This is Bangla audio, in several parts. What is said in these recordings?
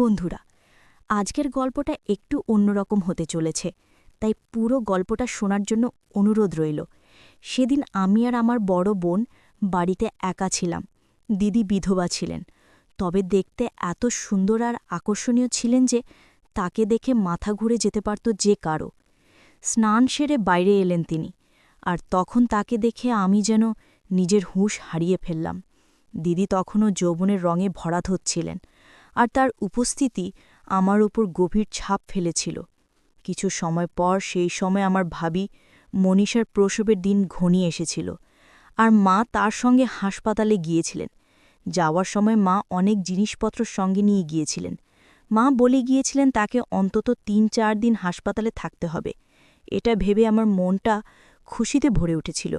বন্ধুরা, আজকের গল্পটা একটু অন্যরকম হতে চলেছে, তাই পুরো গল্পটা শোনার জন্য অনুরোধ রইল। সেদিন আমি আর আমার বড় বোন বাড়িতে একা ছিলাম। দিদি বিধবা ছিলেন, তবে দেখতে এত সুন্দর আর আকর্ষণীয় ছিলেন যে তাকে দেখে মাথা ঘুরে যেতে পারত যে কারো। স্নান সেরে বাইরে এলেন তিনি, আর তখন তাকে দেখে আমি যেন নিজের হুঁশ হারিয়ে ফেললাম। দিদি তখনও যৌবনের রঙে ভরাট হচ্ছিলেন, আর তার উপস্থিতি আমার উপর গভীর ছাপ ফেলেছিল। কিছু সময় পর সেই সময় আমার ভাবি মনীষার প্রসবের দিন ঘনিয়ে এসেছিল, আর মা তার সঙ্গে হাসপাতালে গিয়েছিলেন। যাওয়ার সময় মা অনেক জিনিসপত্র সঙ্গে নিয়ে গিয়েছিলেন। মা বলে গিয়েছিলেন তাকে অন্তত ৩-৪ দিন হাসপাতালে থাকতে হবে। এটা ভেবে আমার মনটা খুশিতে ভরে উঠেছিল,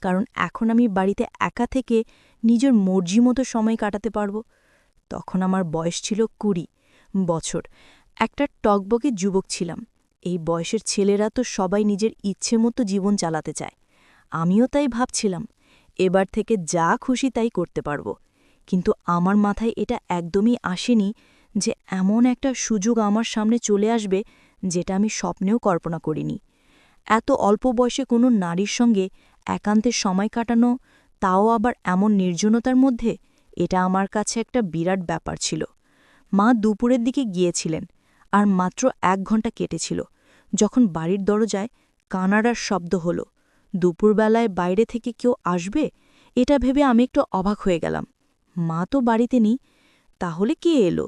কারণ এখন আমি বাড়িতে একা থেকে নিজের মর্জি মতো সময় কাটাতে পারব। তখন আমার বয়স ছিল ২০ বছর, একটা টকবকে যুবক ছিলাম। এই বয়সের ছেলেরা তো সবাই নিজের ইচ্ছে মতো জীবন চালাতে চায়। আমিও তাই ভাবছিলাম, এবার থেকে যা খুশি তাই করতে পারব। কিন্তু আমার মাথায় এটা একদমই আসেনি যে এমন একটা সুযোগ আমার সামনে চলে আসবে যেটা আমি স্বপ্নেও কল্পনা করিনি। এত অল্প বয়সে কোনো নারীর সঙ্গে একান্তে সময় কাটানো, তাও আবার এমন নির্জনতার মধ্যে, এটা আমার কাছে একটা বিরাট ব্যাপার ছিল। মা দুপুরের দিকে গিয়েছিলেন, আর মাত্র ১ ঘণ্টা কেটেছিল যখন বাড়ির দরজায় কানাডার শব্দ হল। দুপুরবেলায় বাইরে থেকে কেউ আসবে, এটা ভেবে আমি একটু অবাক হয়ে গেলাম। মা তো বাড়িতে নেই, তাহলে কে এলো?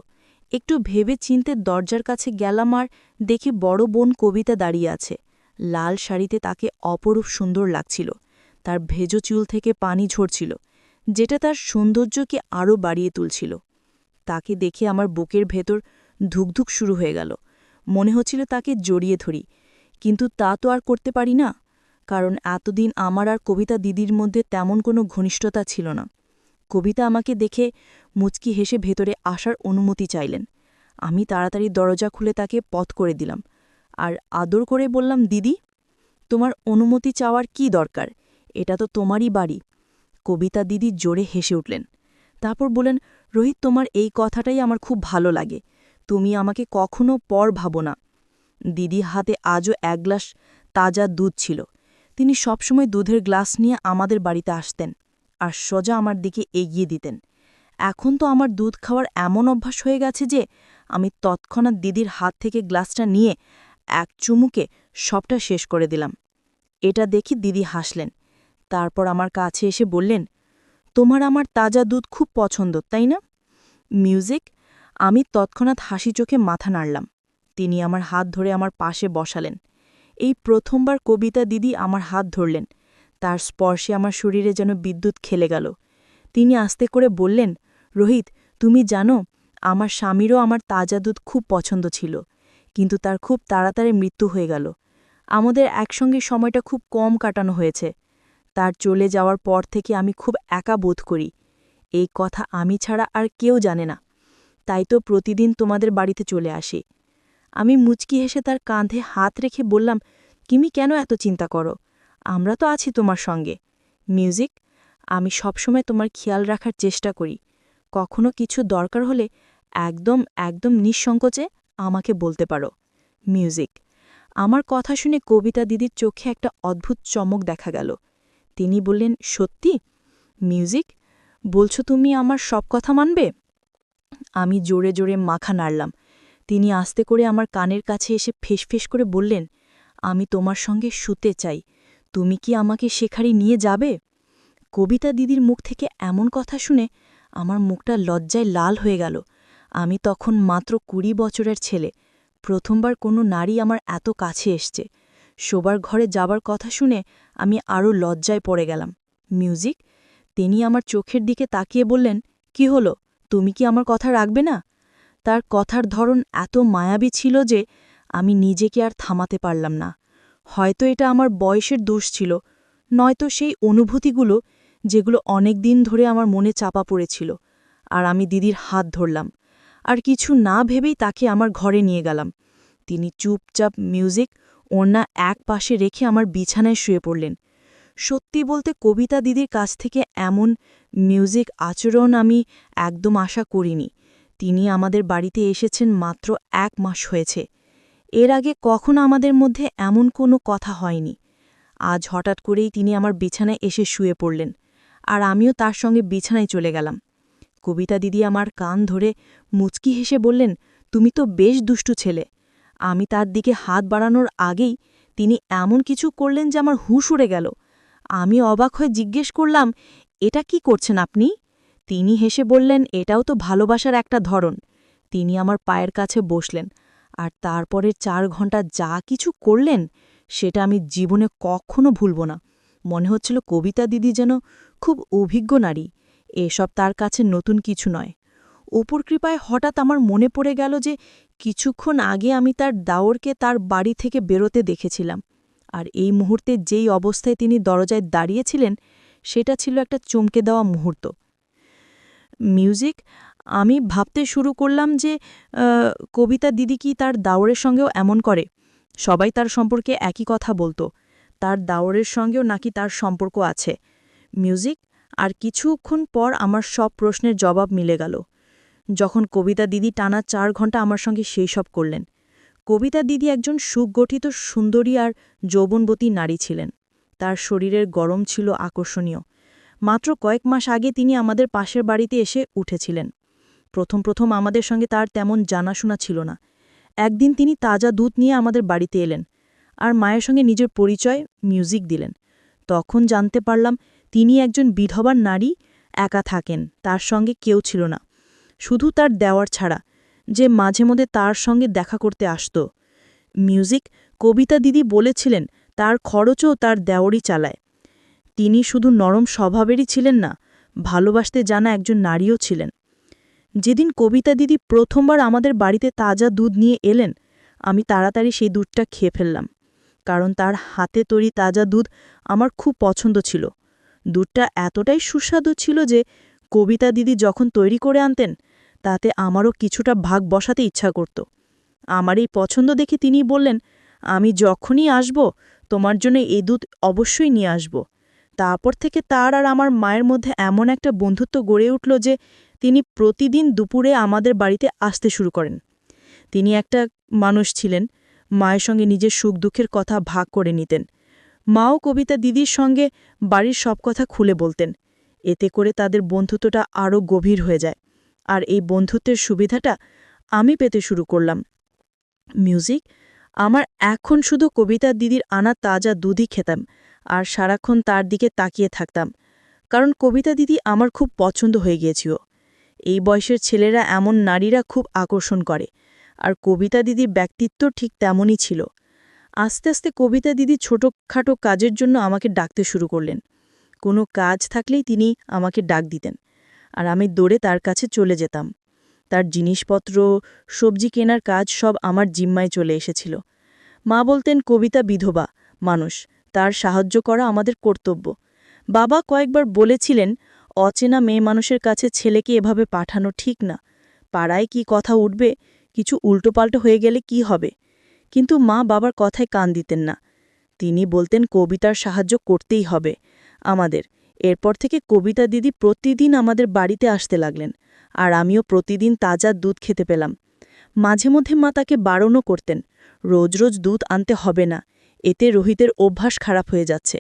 একটু ভেবে চিনতে দরজার কাছে গেলাম, আর দেখি বড় বোন কবিতা দাঁড়িয়ে আছে। লাল শাড়িতে তাকে অপরূপ সুন্দর লাগছিল। তার ভেজো চুল থেকে পানি ঝরছিল, যেটা তার সৌন্দর্যকে আরও বাড়িয়ে তুলছিল। তাকে দেখে আমার বুকের ভেতর ধুকধুক শুরু হয়ে গেল। মনে হচ্ছিল তাকে জড়িয়ে ধরি, কিন্তু তা তো আর করতে পারি না, কারণ এতদিন আমার আর কবিতা দিদির মধ্যে তেমন কোনো ঘনিষ্ঠতা ছিল না। কবিতা আমাকে দেখে মুচকি হেসে ভেতরে আসার অনুমতি চাইলেন। আমি তাড়াতাড়ি দরজা খুলে তাকে পথ করে দিলাম, আর আদর করে বললাম, দিদি, তোমার অনুমতি চাওয়ার কি দরকার? এটা তো তোমারই বাড়ি। কবিতা দিদি জোরে হেসে উঠলেন। তারপর বলেন, রোহিত, তোমার এই কথাটাই আমার খুব ভালো লাগে। তুমি আমাকে কখনো পর ভাবো না। দিদি হাতে আজও ১ গ্লাস তাজা দুধ ছিল। তিনি সবসময় দুধের গ্লাস নিয়ে আমাদের বাড়িতে আসতেন, আর সোজা আমার দিকে এগিয়ে দিতেন। এখন তো আমার দুধ খাওয়ার এমন অভ্যাস হয়ে গেছে যে আমি তৎক্ষণাৎ দিদির হাত থেকে গ্লাসটা নিয়ে এক চুমুকে সবটা শেষ করে দিলাম। এটা দেখি দিদি হাসলেন। তারপর আমার কাছে এসে বললেন, তোমার আমার তাজা দুধ খুব পছন্দ, তাই না? মিউজিক? আমি তৎক্ষণাৎ হাসি চোখে মাথা নাড়লাম। তিনি আমার হাত ধরে আমার পাশে বসালেন। এই প্রথমবার কবিতা দিদি আমার হাত ধরলেন। তার স্পর্শে আমার শরীরে যেন বিদ্যুৎ খেলে গেল। তিনি আস্তে করে বললেন, রোহিত, তুমি জানো, আমার স্বামীরও আমার তাজা দুধ খুব পছন্দ ছিল, কিন্তু তার খুব তাড়াতাড়ি মৃত্যু হয়ে গেল। আমাদের একসঙ্গে সময়টা খুব কম কাটানো হয়েছে। তার চলে যাওয়ার পর থেকে আমি খুব একা বোধ করি। এই কথা আমি ছাড়া আর কেউ জানে না, তাই তো প্রতিদিন তোমাদের বাড়িতে চলে আসি। আমি মুচকি হেসে তার কাঁধে হাত রেখে বললাম, তুমি কেন এত চিন্তা করো? আমরা তো আছি তোমার সঙ্গে। মিউজিক? আমি সবসময় তোমার খেয়াল রাখার চেষ্টা করি। কখনো কিছু দরকার হলে একদম একদম নিঃসংকোচে আমাকে বলতে পারো। মিউজিক? আমার কথা শুনে কবিতা দিদির চোখে একটা অদ্ভুত চমক দেখা গেল। তিনি বললেন, সত্যি? মিউজিক? বলছো তুমি আমার সব কথা মানবে? আমি জোরে জোরে মাথা নাড়লাম। তিনি আস্তে করে আমার কানের কাছে এসে ফেসফেস করে বললেন, আমি তোমার সঙ্গে শুতে চাই। তুমি কি আমাকে সেখানে নিয়ে যাবে? কবিতা দিদির মুখ থেকে এমন কথা শুনে আমার মুখটা লজ্জায় লাল হয়ে গেল। আমি তখন মাত্র ২০ বছরের ছেলে। প্রথমবার কোনো নারী আমার এত কাছে এসছে। শোবার ঘরে যাবার কথা শুনে আমি আরও লজ্জায় পড়ে গেলাম। মিউজিক? তিনি আমার চোখের দিকে তাকিয়ে বললেন, কি হলো, তুমি কি আমার কথা রাখবে না? তার কথার ধরন এত মায়াবী ছিল যে আমি নিজেকে আর থামাতে পারলাম না। হয়তো এটা আমার বয়সের দোষ ছিল, নয়তো সেই অনুভূতিগুলো যেগুলো অনেক দিন ধরে আমার মনে চাপা পড়েছিল। আর আমি দিদির হাত ধরলাম, আর কিছু না ভেবেই তাকে আমার ঘরে নিয়ে গেলাম। তিনি চুপচাপ মিউজিক ওড়না এক পাশে রেখে আমার বিছানায় শুয়ে পড়লেন। সত্যি বলতে কবিতা দিদির কাছ থেকে এমন মিউজিক আচরণ আমি একদম আশা করিনি। তিনি আমাদের বাড়িতে এসেছেন মাত্র 1 মাস হয়েছে। এর আগে কখনো আমাদের মধ্যে এমন কোনো কথা হয়নি। আজ হঠাৎ করেই তিনি আমার বিছানায় এসে শুয়ে পড়লেন, আর আমিও তার সঙ্গে বিছানায় চলে গেলাম। কবিতা দিদি আমার কান ধরে মুচকি হেসে বললেন, তুমি তো বেশ দুষ্টু ছেলে। আমি তার দিকে হাত বাড়ানোর আগেই তিনি এমন কিছু করলেন যে আমার হুঁশ উড়ে গেল। আমি অবাক হয়ে জিজ্ঞেস করলাম, এটা কি করছেন আপনি? তিনি হেসে বললেন, এটাও তো ভালোবাসার একটা ধরন। তিনি আমার পায়ের কাছে বসলেন, আর তারপরের 4 ঘন্টা যা কিছু করলেন সেটা আমি জীবনে কখনো ভুলব না। মনে হচ্ছিল কবিতা দিদি যেন খুব অভিজ্ঞ নারী, এসব তার কাছে নতুন কিছু নয়। অপুর কৃপায় হঠাৎ আমার মনে পড়ে গেল যে কিছুক্ষণ আগে আমি তার দাওরকে তার বাড়ি থেকে বেরোতে দেখেছিলাম, আর এই মুহূর্তে যেই অবস্থায় তিনি দরজায় দাঁড়িয়েছিলেন সেটা ছিল একটা চমকে দেওয়া মুহূর্ত। মিউজিক, আমি ভাবতে শুরু করলাম যে কবিতা দিদি কি তার দাওরের সঙ্গেও এমন করে? সবাই তার সম্পর্কে একই কথা বলতো, তার দাওরের সঙ্গেও নাকি তার সম্পর্ক আছে। মিউজিক, আর কিছুক্ষণ পর আমার সব প্রশ্নের জবাব মিলে গেল যখন কবিতা দিদি টানা 4 ঘন্টা আমার সঙ্গে সেই সব করলেন। কবিতা দিদি একজন সুগঠিত সুন্দরী আর যৌবনবতী নারী ছিলেন। তার শরীরের গরম ছিল আকর্ষণীয়। মাত্র কয়েক মাস আগে তিনি আমাদের পাশের বাড়িতে এসে উঠেছিলেন। প্রথম আমাদের সঙ্গে তার তেমন জানাশোনা ছিল না। একদিন তিনি তাজা দুধ নিয়ে আমাদের বাড়িতে এলেন, আর মায়ের সঙ্গে নিজের পরিচয় মিউজিক দিলেন। তখন জানতে পারলাম তিনি একজন বিধবার নারী, একা থাকেন, তার সঙ্গে কেউ ছিল না, শুধু তার দেওয়ার ছাড়া, যে মাঝে মধ্যে তার সঙ্গে দেখা করতে আসত। মিউজিক, কবিতা দিদি বলেছিলেন তার খরচও তার দেওয়ারই চালায়। তিনি শুধু নরম স্বভাবেরই ছিলেন না, ভালোবাসতে জানা একজন নারীও ছিলেন। যেদিন কবিতা দিদি প্রথমবার আমাদের বাড়িতে তাজা দুধ নিয়ে এলেন, আমি তাড়াতাড়ি সেই দুধটা খেয়ে ফেললাম, কারণ তার হাতে তৈরি তাজা দুধ আমার খুব পছন্দ ছিল। দুধটা এতটাই সুস্বাদু ছিল যে কবিতা দিদি যখন তৈরি করে আনতেন তাতে আমারও কিছুটা ভাগ বসাতে ইচ্ছা করত। আমার এই পছন্দ দেখে তিনি বললেন, আমি যখনই আসব তোমার জন্য এই দুধ অবশ্যই নিয়ে আসব। তারপর থেকে তার আর আমার মায়ের মধ্যে এমন একটা বন্ধুত্ব গড়ে উঠল যে তিনি প্রতিদিন দুপুরে আমাদের বাড়িতে আসতে শুরু করেন। তিনি একটা মানুষ ছিলেন, মায়ের সঙ্গে নিজের সুখ দুঃখের কথা ভাগ করে নিতেন। মাও কবিতা দিদির সঙ্গে বাড়ির সব কথা খুলে বলতেন। এতে করে তাদের বন্ধুত্বটা আরও গভীর হয়ে যায়, আর এই বন্ধুত্বের সুবিধাটা আমি পেতে শুরু করলাম। মিউজিক, আমার এখন শুধু কবিতা দিদির আনা তাজা দুধই খেতাম, আর সারাক্ষণ তার দিকে তাকিয়ে থাকতাম, কারণ কবিতা দিদি আমার খুব পছন্দ হয়ে গিয়েছিল। এই বয়সের ছেলেরা এমন নারীরা খুব আকর্ষণ করে, আর কবিতা দিদির ব্যক্তিত্ব ঠিক তেমনই ছিল। আস্তে আস্তে কবিতা দিদি ছোটখাটো কাজের জন্য আমাকে ডাকতে শুরু করলেন। কোনো কাজ থাকলেই তিনি আমাকে ডাক দিতেন, আর আমি দৌড়ে তার কাছে চলে যেতাম। তার জিনিসপত্র, সবজি কেনার কাজ সব আমার জিম্মায় চলে এসেছিল। মা বলতেন, কবিতা বিধবা মানুষ, তার সাহায্য করা আমাদের কর্তব্য। বাবা কয়েকবার বলেছিলেন, অচেনা মেয়ে মানুষের কাছে ছেলেকে এভাবে পাঠানো ঠিক না, পাড়ায় কি কথা উঠবে, কিছু উল্টোপাল্টো হয়ে গেলে কি হবে। কিন্তু মা বাবার কথায় কান দিতেন না। তিনি বলতেন, কবিতার সাহায্য করতেই হবে আমাদের। এরপর থেকে কবিতা দিদি প্রতিদিন আমাদের বাড়িতে আসতে লাগলেন, আর আমিও প্রতিদিন তাজা দুধ খেতে পেলাম। মাঝে মধ্যে মা তাকে বারণও করতেন, রোজ রোজ দুধ আনতে হবে না, এতে রোহিতের অভ্যাস খারাপ হয়ে যাচ্ছে।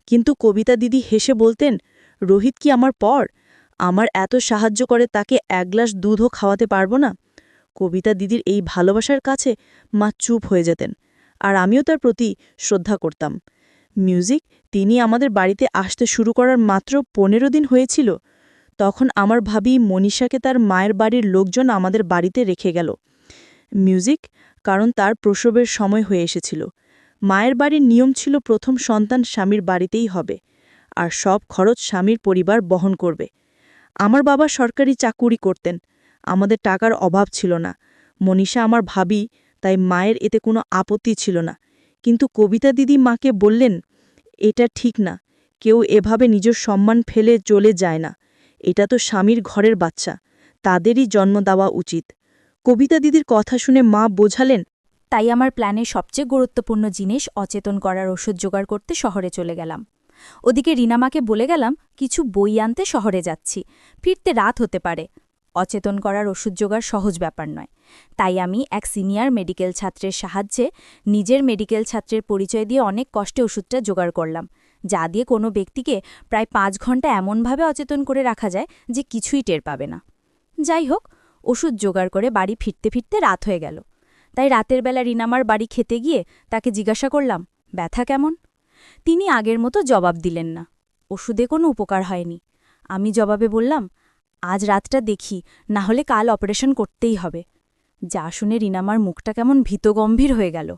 কিন্তু কবিতা দিদি হেসে বলতেন, রোহিত কি আমার পর? আমার এত সাহায্য করে, তাকে 1 গ্লাস দুধও খাওয়াতে পারব না? কবিতা দিদির এই ভালোবাসার কাছে মা চুপ হয়ে যেতেন, আর আমিও তার প্রতি শ্রদ্ধা করতাম। মিউজিক, তিনি আমাদের বাড়িতে আসতে শুরু করার মাত্র 15 দিন হয়েছিল, তখন আমার ভাবি মনীষাকে তার মায়ের বাড়ির লোকজন আমাদের বাড়িতে রেখে গেল। মিউজিক, কারণ তার প্রসবের সময় হয়ে এসেছিল। মায়ের বাড়ির নিয়ম ছিল প্রথম সন্তান স্বামীর বাড়িতেই হবে, আর সব খরচ স্বামীর পরিবার বহন করবে। আমার বাবা সরকারি চাকুরি করতেন, আমাদের টাকার অভাব ছিল না। মনীষা আমার ভাবি, তাই মায়ের এতে কোনো আপত্তি ছিল না। কিন্তু কবিতা দিদি মাকে বললেন, এটা ঠিক না, কেউ এভাবে নিজের সম্মান ফেলে চলে যায় না, এটা তো স্বামীর ঘরের বাচ্চা, তাদেরই জন্ম দেওয়া উচিত। কবিতা দিদির কথা শুনে মা বোঝালেন, তাই আমার প্ল্যানের সবচেয়ে গুরুত্বপূর্ণ জিনিস অচেতন করার ওষুধ জোগাড় করতে শহরে চলে গেলাম। ওদিকে রিনামাকে বলে গেলাম, কিছু বই আনতে শহরে যাচ্ছি, ফিরতে রাত হতে পারে। অচেতন করার ওষুধ জোগাড় সহজ ব্যাপার নয়। তাই আমি এক সিনিয়র মেডিকেল ছাত্রের সাহায্যে নিজের মেডিকেল ছাত্রের পরিচয় দিয়ে অনেক কষ্টে ওষুধটা জোগাড় করলাম, যা দিয়ে কোনো ব্যক্তিকে প্রায় 5 ঘন্টা এমনভাবে অচেতন করে রাখা যায় যে কিছুই টের পাবে না। যাই হোক, ওষুধ জোগাড় করে বাড়ি ফিরতে ফিরতে রাত হয়ে গেল। তাই রাতের বেলা রিনামার বাড়ি খেতে গিয়ে তাকে জিজ্ঞাসা করলাম, ব্যথা কেমন? তিনি আগের মতো জবাব দিলেন না। ওষুধে কোনো উপকার হয়নি। আমি জবাবে বললাম, আজ রাতটা দেখি, না হলে কাল অপারেশন করতেই হবে। যা শুনে রিনামার মুখটা কেমন ভীতগম্ভীর হয়ে গেল।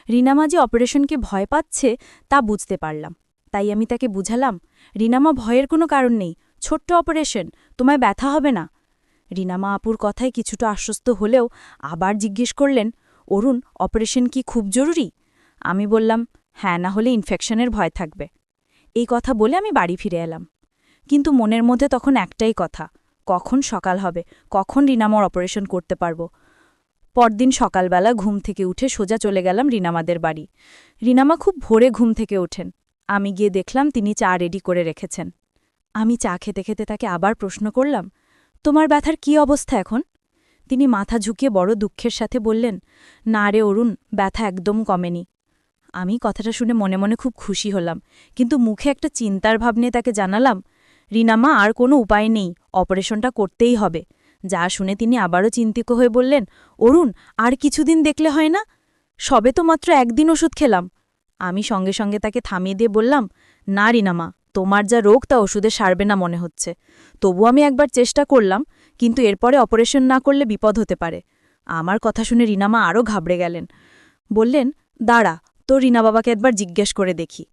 রিনামা যে অপারেশনকে ভয় পাচ্ছে তা বুঝতে পারলাম। তাই আমি তাকে বুঝালাম, রিনামা, ভয়ের কোনো কারণ নেই, ছোট্ট অপারেশন, তোমায় ব্যথা হবে না। রিনামা আপুর কথায় কিছুটা আশ্বস্ত হলেও আবার জিজ্ঞেস করলেন, অরুণ, অপারেশন কি খুব জরুরি? আমি বললাম, হ্যাঁ, না হলে ইনফেকশনের ভয় থাকবে। এই কথা বলে আমি বাড়ি ফিরে এলাম। কিন্তু মনের মধ্যে তখন একটাই কথা, কখন সকাল হবে, কখন রিনামার অপারেশন করতে পারব। পরদিন সকালবেলা ঘুম থেকে উঠে সোজা চলে গেলাম রিনামাদের বাড়ি। রিনামা খুব ভোরে ঘুম থেকে ওঠেন। আমি গিয়ে দেখলাম তিনি চা রেডি করে রেখেছেন। আমি চা খেতে খেতে তাকে আবার প্রশ্ন করলাম, তোমার ব্যথার কি অবস্থা এখন? তিনি মাথা ঝুঁকিয়ে বড় দুঃখের সাথে বললেন, না রে অরুণ, ব্যথা একদম কমেনি। আমি কথাটা শুনে মনে মনে খুব খুশি হলাম, কিন্তু মুখে একটা চিন্তার ভাব নিয়ে তাকে জানালাম, রিনামা, আর কোনো উপায় নেই, অপারেশনটা করতেই হবে। যা শুনে তিনি আবারও চিন্তিত হয়ে বললেন, অরুণ, আর কিছুদিন দেখলে হয় না? সবে তো মাত্র একদিন ওষুধ খেলাম। আমি সঙ্গে সঙ্গে তাকে থামিয়ে দিয়ে বললাম, না রিনামা, তোমার যা রোগ তা ওষুধে সারবে না মনে হচ্ছে। তবু আমি একবার চেষ্টা করলাম, কিন্তু এরপরে অপারেশন না করলে বিপদ হতে পারে। আমার কথা শুনে রিনামা আরও ঘাবড়ে গেলেন। বললেন, দাঁড়া, তো রিনা বাবাকে একবার জিজ্ঞেস করে দেখি।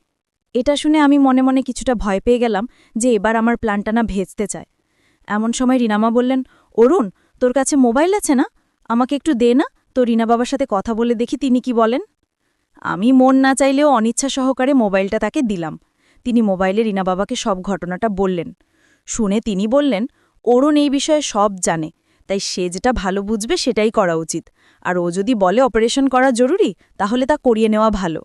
এটা শুনে আমি মনে মনে কিছুটা ভয় পেয়ে গেলাম যে এবার আমার প্ল্যানটা না ভেস্তে চায়। এমন সময় রিনামা বললেন, অরুণ, তোর কাছে মোবাইল আছে না? আমাকে একটু দে না, তো রিনা বাবার সাথে কথা বলে দেখি তিনি কি বলেন। আমি মন না চাইলেও অনিচ্ছা সহকারে মোবাইলটা তাকে দিলাম। তিনি মোবাইলে রিনা বাবাকে সব ঘটনাটা বললেন। শুনে তিনি বললেন, অরুণ এই বিষয়ে সব জানে, তাই সে যেটা ভালো বুঝবে সেটাই করা উচিত, আর ও যদি বলে অপারেশন করা জরুরি তাহলে তা করিয়ে নেওয়া ভালো।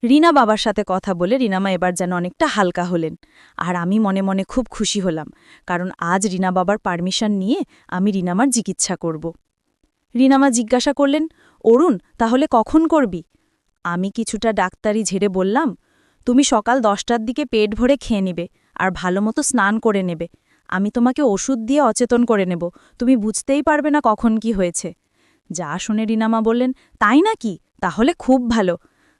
রিনা বাবার সাথে কথা বলে রিনামা এবার যেন অনেকটা হালকা হলেন, আর আমি মনে মনে খুব খুশি হলাম, কারণ আজ রিনা বাবার পারমিশন নিয়ে আমি রিনামার চিকিৎসা করব। রিনামা জিজ্ঞাসা করলেন, অরুণ, তাহলে কখন করবি? আমি কিছুটা ডাক্তারি ঝেড়ে বললাম, তুমি সকাল 10টার দিকে পেট ভরে খেয়ে নিবে আর ভালোমতো স্নান করে নেবে। আমি তোমাকে ওষুধ দিয়ে অচেতন করে নেব, তুমি বুঝতেই পারবে না কখন কি হয়েছে। যা শুনে রিনামা বললেন, তাই নাকি? তাহলে খুব ভালো।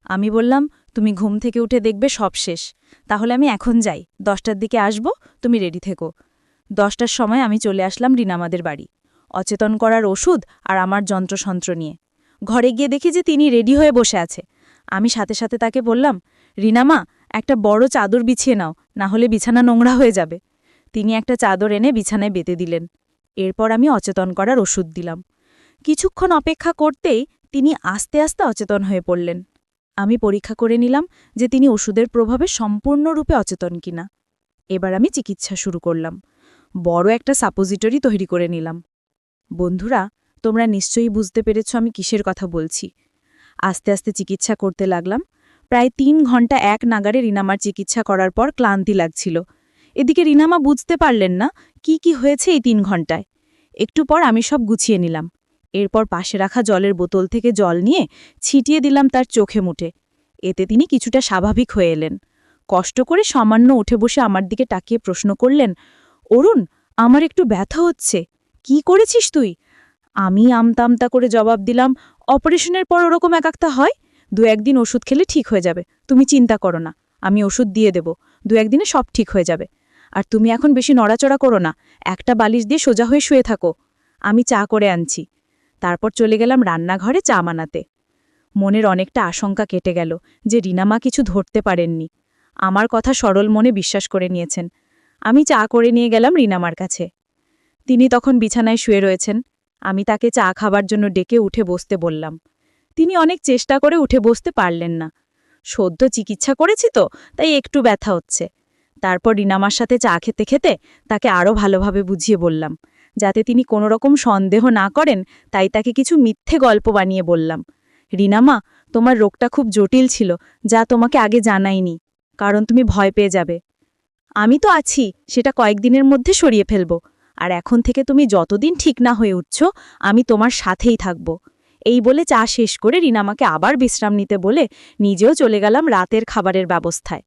আমি বললাম, তুমি ঘুম থেকে উঠে দেখবে সব শেষ। তাহলে আমি এখন যাই, 10টার দিকে আসব, তুমি রেডি থেকো। 10টার সময় আমি চলে আসলাম রিনামাদের বাড়ি, অচেতন করার ওষুধ আর আমার যন্ত্রসন্ত্র নিয়ে। ঘরে গিয়ে দেখি যে তিনি রেডি হয়ে বসে আছে। আমি সাথে সাথে তাকে বললাম, রিনামা, একটা বড় চাদর বিছিয়ে নাও, না হলে বিছানা নোংরা হয়ে যাবে। তিনি একটা চাদর এনে বিছানায় বেঁধে দিলেন। এরপর আমি অচেতন করার ওষুধ দিলাম। কিছুক্ষণ অপেক্ষা করতেই তিনি আস্তে আস্তে অচেতন হয়ে পড়লেন। আমি পরীক্ষা করে নিলাম যে তিনি ওষুধের প্রভাবে সম্পূর্ণরূপে অচেতন কিনা। এবার আমি চিকিৎসা শুরু করলাম। বড় একটা সাপোজিটরি তৈরি করে নিলাম। বন্ধুরা, তোমরা নিশ্চয়ই বুঝতে পেরেছ আমি কিসের কথা বলছি। আস্তে আস্তে চিকিৎসা করতে লাগলাম। প্রায় 3 ঘন্টা এক নাগারে রিনামার চিকিৎসা করার পর ক্লান্তি লাগছিল। এদিকে রিনামা বুঝতে পারলেন না কি হয়েছে এই 3 ঘন্টায়। একটু পর আমি সব গুছিয়ে নিলাম। এরপর পাশে রাখা জলের বোতল থেকে জল নিয়ে ছিটিয়ে দিলাম তার চোখে মুটে। এতে তিনি কিছুটা স্বাভাবিক হয়ে এলেন। কষ্ট করে সামান্য উঠে বসে আমার দিকে তাকিয়ে প্রশ্ন করলেন, অরুণ, আমার একটু ব্যথা হচ্ছে, কি করেছিস তুই? আমি আমতা করে জবাব দিলাম, অপারেশনের পর ওরকম একাক্তা হয়, 2-1 দিন ওষুধ খেলে ঠিক হয়ে যাবে, তুমি চিন্তা করো না, আমি ওষুধ দিয়ে দেব, 2-1 দিনে সব ঠিক হয়ে যাবে। আর তুমি এখন বেশি নড়াচড়া করো না, একটা বালিশ দিয়ে সোজা হয়ে শুয়ে থাকো, আমি চা করে আনছি। তারপর চলে গেলাম রান্নাঘরে চা বানাতে। মনের অনেকটা আশঙ্কা কেটে গেল যে রিনামা কিছু ধরতে পারেননি। আমার কথা সরল মনে বিশ্বাস করে নিয়েছেন। আমি চা করে নিয়ে গেলাম রিনামার কাছে। তিনি তখন বিছানায় শুয়ে রয়েছেন। আমি তাকে চা খাবার জন্য ডেকে উঠে বসতে বললাম। তিনি অনেক চেষ্টা করে উঠে বসতে পারলেন না। সদ্য চিকিৎসা করেছি তো, তাই একটু ব্যথা হচ্ছে। তারপর রিনামার সাথে চা খেতে খেতে তাকে আরও ভালোভাবে বুঝিয়ে বললাম, যাতে তিনি কোনো রকম সন্দেহ না করেন, তাই তাকে কিছু মিথ্যে গল্প বানিয়ে বললাম। রিনামা, তোমার রোগটা খুব জটিল ছিল, যা তোমাকে আগে জানাইনি, কারণ তুমি ভয় পেয়ে যাবে। আমি তো আছি, সেটা কয়েকদিনের মধ্যে সরিয়ে ফেলব। আর এখন থেকে তুমি যতদিন ঠিক না হয়ে উঠছ আমি তোমার সাথেই থাকব। এই বলে চা শেষ করে রিনা আমাকে আবার বিশ্রাম নিতে বলে নিজেও চলে গেলাম রাতের খাবারের ব্যবস্থায়।